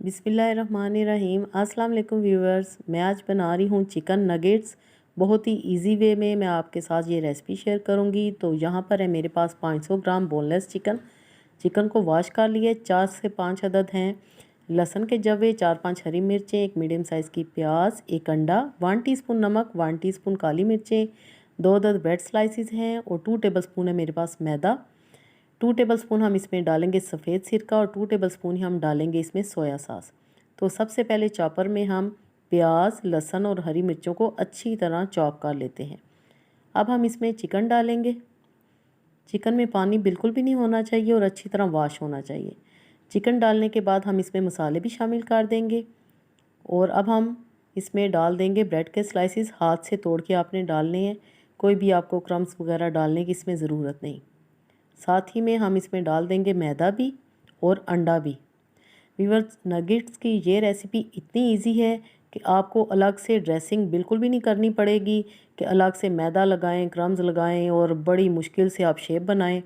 बिस्मिल्लाहिर्रहमानिर्रहीम। अस्सलाम वालेकुम व्यूअर्स, मैं आज बना रही हूँ चिकन नगेट्स। बहुत ही इजी वे में मैं आपके साथ ये रेसिपी शेयर करूँगी। तो यहाँ पर है मेरे पास 500 ग्राम बोनलेस चिकन को वॉश कर लिए। 4 से 5 अदद हैं लहसुन के जवे, 4-5 हरी मिर्चें, एक मीडियम साइज़ की प्याज, एक अंडा, 1 टीस्पून नमक, 1 टीस्पून काली मिर्चें, 2 अदद ब्रेड स्लाइसिस हैं और 2 टेबलस्पून है मेरे पास मैदा। 2 टेबलस्पून हम इसमें डालेंगे सफ़ेद सिरका और 2 टेबलस्पून ही हम डालेंगे इसमें सोया सॉस। तो सबसे पहले चॉपर में हम प्याज, लहसुन और हरी मिर्चों को अच्छी तरह चॉप कर लेते हैं। अब हम इसमें चिकन डालेंगे। चिकन में पानी बिल्कुल भी नहीं होना चाहिए और अच्छी तरह वॉश होना चाहिए। चिकन डालने के बाद हम इसमें मसाले भी शामिल कर देंगे और अब हम इसमें डाल देंगे ब्रेड के स्लाइसिस। हाथ से तोड़ के आपने डालने हैं, कोई भी आपको क्रम्स वगैरह डालने की इसमें ज़रूरत नहीं। साथ ही में हम इसमें डाल देंगे मैदा भी और अंडा भी। व्यूअर्स, नगेट्स की ये रेसिपी इतनी इजी है कि आपको अलग से ड्रेसिंग बिल्कुल भी नहीं करनी पड़ेगी कि अलग से मैदा लगाएं, क्रम्स लगाएं और बड़ी मुश्किल से आप शेप बनाएं।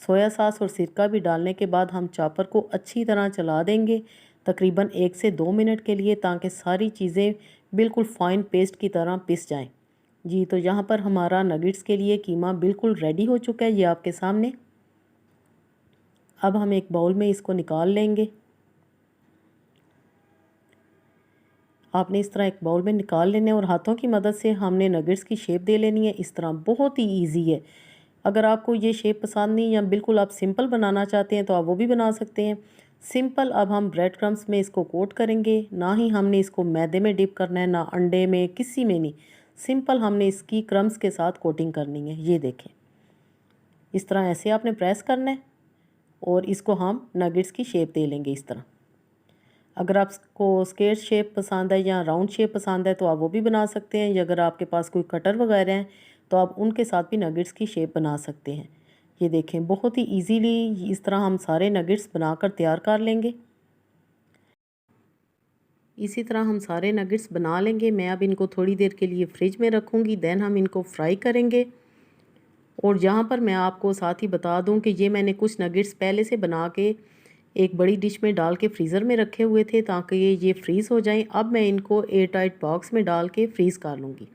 सोया सॉस और सिरका भी डालने के बाद हम चॉपर को अच्छी तरह चला देंगे तकरीबन 1 से 2 मिनट के लिए, ताकि सारी चीज़ें बिल्कुल फ़ाइन पेस्ट की तरह पिस जाएं। जी, तो यहाँ पर हमारा नगेट्स के लिए कीमा बिल्कुल रेडी हो चुका है, ये आपके सामने। अब हम एक बाउल में इसको निकाल लेंगे। आपने इस तरह एक बाउल में निकाल लेने और हाथों की मदद से हमने नगेट्स की शेप दे लेनी है। इस तरह बहुत ही इजी है। अगर आपको ये शेप पसंद नहीं या बिल्कुल आप सिंपल बनाना चाहते हैं तो आप वो भी बना सकते हैं। सिंपल अब हम ब्रेड क्रम्स में इसको कोट करेंगे। ना ही हमने इसको मैदे में डिप करना है, ना अंडे में, किसी में नहीं। सिंपल हमने इसकी क्रम्स के साथ कोटिंग करनी है। ये देखें, इस तरह ऐसे आपने प्रेस करना है और इसको हम नगेट्स की शेप दे लेंगे इस तरह। अगर आपको स्क्वायर शेप पसंद है या राउंड शेप पसंद है तो आप वो भी बना सकते हैं, या अगर आपके पास कोई कटर वगैरह हैं तो आप उनके साथ भी नगेट्स की शेप बना सकते हैं। ये देखें, बहुत ही इजीली इस तरह हम सारे नगेट्स बनाकर तैयार कर लेंगे। इसी तरह हम सारे नगेट्स बना लेंगे। मैं अब इनको थोड़ी देर के लिए फ्रिज में रखूँगी, दैन हम इनको फ्राई करेंगे। और यहाँ पर मैं आपको साथ ही बता दूँ कि ये मैंने कुछ नगेट्स पहले से बना के एक बड़ी डिश में डाल के फ्रीज़र में रखे हुए थे ताकि ये फ्रीज़ हो जाएं। अब मैं इनको एयर टाइट बॉक्स में डाल के फ्रीज़ कर लूँगी।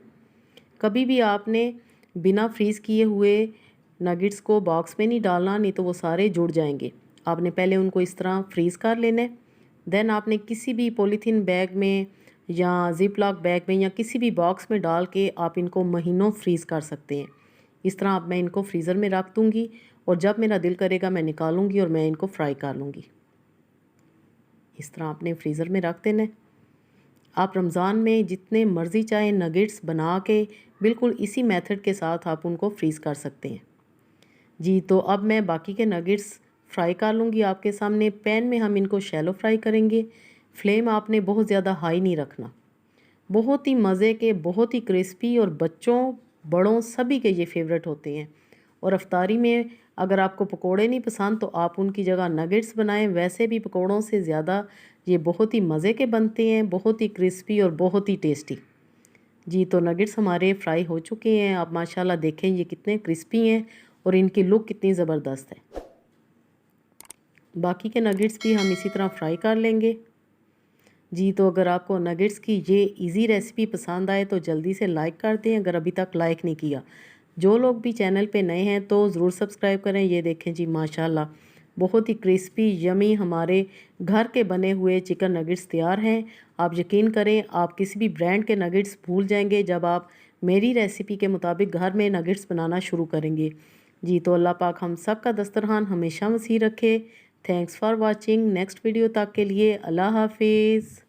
कभी भी आपने बिना फ्रीज़ किए हुए नगेट्स को बॉक्स में नहीं डालना, नहीं तो वो सारे जुड़ जाएंगे। आपने पहले उनको इस तरह फ्रीज़ कर लेना है। देन आपने किसी भी पॉलीथीन बैग में या जिप लॉक बैग में या किसी भी बॉक्स में डाल के आप इनको महीनों फ्रीज़ कर सकते हैं। इस तरह अब मैं इनको फ्रीज़र में रख दूँगी और जब मेरा दिल करेगा मैं निकालूँगी और मैं इनको फ्राई कर लूँगी। इस तरह आपने फ्रीज़र में रख देना है। आप रमज़ान में जितने मर्ज़ी चाहे नगेट्स बना के बिल्कुल इसी मेथड के साथ आप उनको फ्रीज़ कर सकते हैं। जी, तो अब मैं बाकी के नगेट्स फ्राई कर लूँगी आपके सामने। पैन में हम इनको शैलो फ्राई करेंगे। फ्लेम आपने बहुत ज़्यादा हाई नहीं रखना। बहुत ही मज़े के, बहुत ही क्रिस्पी और बच्चों बड़ों सभी के ये फेवरेट होते हैं। और अफ्तारी में अगर आपको पकोड़े नहीं पसंद तो आप उनकी जगह नगेट्स बनाएं। वैसे भी पकोड़ों से ज़्यादा ये बहुत ही मज़े के बनते हैं, बहुत ही क्रिस्पी और बहुत ही टेस्टी। जी, तो नगेट्स हमारे फ्राई हो चुके हैं। आप माशाल्लाह देखें ये कितने क्रिस्पी हैं और इनकी लुक कितनी ज़बरदस्त है। बाकी के नगेट्स भी हम इसी तरह फ्राई कर लेंगे। जी, तो अगर आपको नगेट्स की ये इजी रेसिपी पसंद आए तो जल्दी से लाइक कर दें अगर अभी तक लाइक नहीं किया। जो लोग भी चैनल पे नए हैं तो ज़रूर सब्सक्राइब करें। ये देखें जी, माशाल्लाह बहुत ही क्रिस्पी यमी हमारे घर के बने हुए चिकन नगेट्स तैयार हैं। आप यकीन करें, आप किसी भी ब्रांड के नगेट्स भूल जाएंगे जब आप मेरी रेसिपी के मुताबिक घर में नगेट्स बनाना शुरू करेंगे। जी, तो अल्लाह पाक हम सब का दस्तरखान हमेशा वसी रखे। Thanks for watching. Next video तक के लिए अल्लाह हाफिज़।